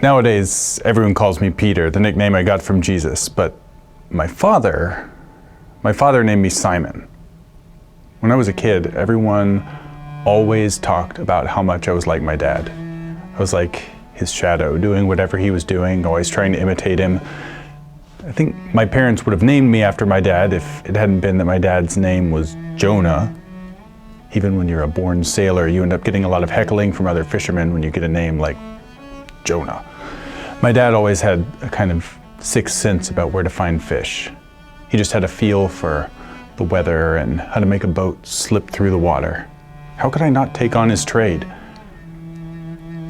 Nowadays, everyone calls me Peter, the nickname I got from Jesus, but my father named me Simon. When I was a kid, everyone always talked about how much I was like my dad. I was like his shadow, doing whatever he was doing, always trying to imitate him. I think my parents would have named me after my dad if it hadn't been that my dad's name was Jonah. Even when you're a born sailor, you end up getting a lot of heckling from other fishermen when you get a name like Jonah. My dad always had a kind of sixth sense about where to find fish. He just had a feel for the weather and how to make a boat slip through the water. How could I not take on his trade?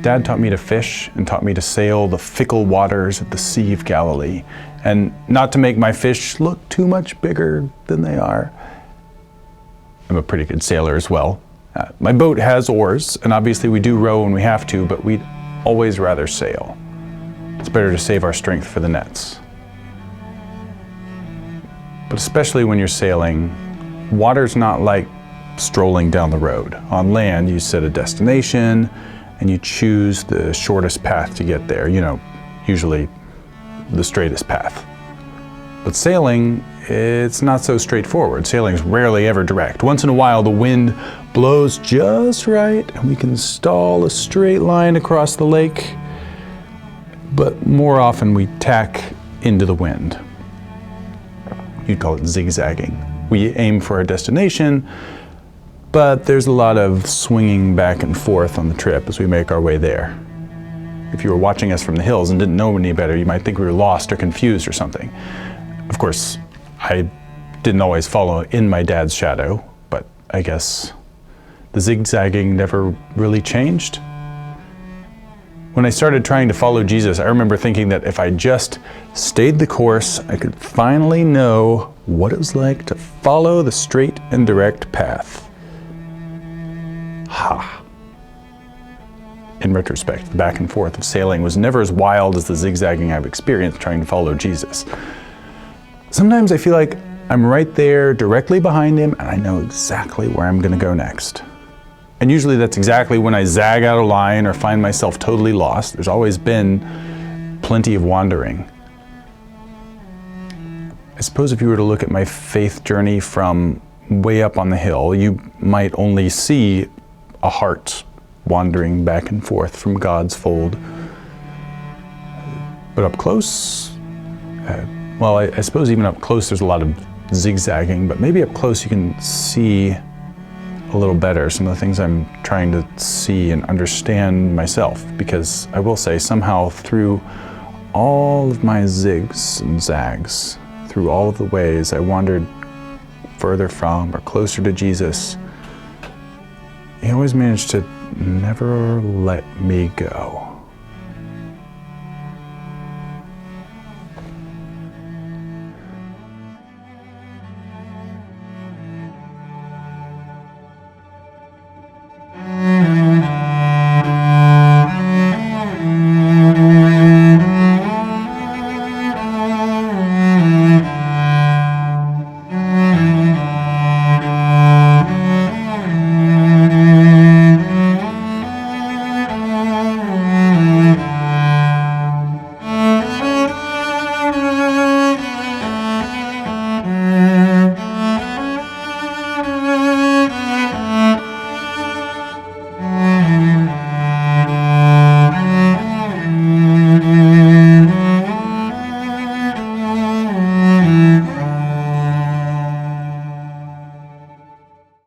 Dad taught me to fish and taught me to sail the fickle waters of the Sea of Galilee, and not to make my fish look too much bigger than they are. I'm a pretty good sailor as well. My boat has oars, and obviously we do row when we have to, but we'd always rather sail. It's better to save our strength for the nets. But especially when you're sailing, water's not like strolling down the road. On land, you set a destination and you choose the shortest path to get there, usually the straightest path. But sailing, it's not so straightforward. Sailing's rarely ever direct. Once in a while, the wind blows just right and we can stall a straight line across the lake. But more often we tack into the wind. You'd call it zigzagging. We aim for our destination, but there's a lot of swinging back and forth on the trip as we make our way there. If you were watching us from the hills and didn't know any better, you might think we were lost or confused or something. Of course, I didn't always follow in my dad's shadow, but I guess the zigzagging never really changed. When I started trying to follow Jesus, I remember thinking that if I just stayed the course, I could finally know what it was like to follow the straight and direct path. Ha! In retrospect, the back and forth of sailing was never as wild as the zigzagging I've experienced trying to follow Jesus. Sometimes I feel like I'm right there directly behind him and I know exactly where I'm going to go next. And usually that's exactly when I zag out of line or find myself totally lost. There's always been plenty of wandering. I suppose if you were to look at my faith journey from way up on the hill, you might only see a heart wandering back and forth from God's fold. But up close, I suppose even up close there's a lot of zigzagging, but maybe up close you can see a little better some of the things I'm trying to see and understand myself, because I will say somehow through all of my zigs and zags, through all of the ways I wandered further from or closer to Jesus, he always managed to never let me go.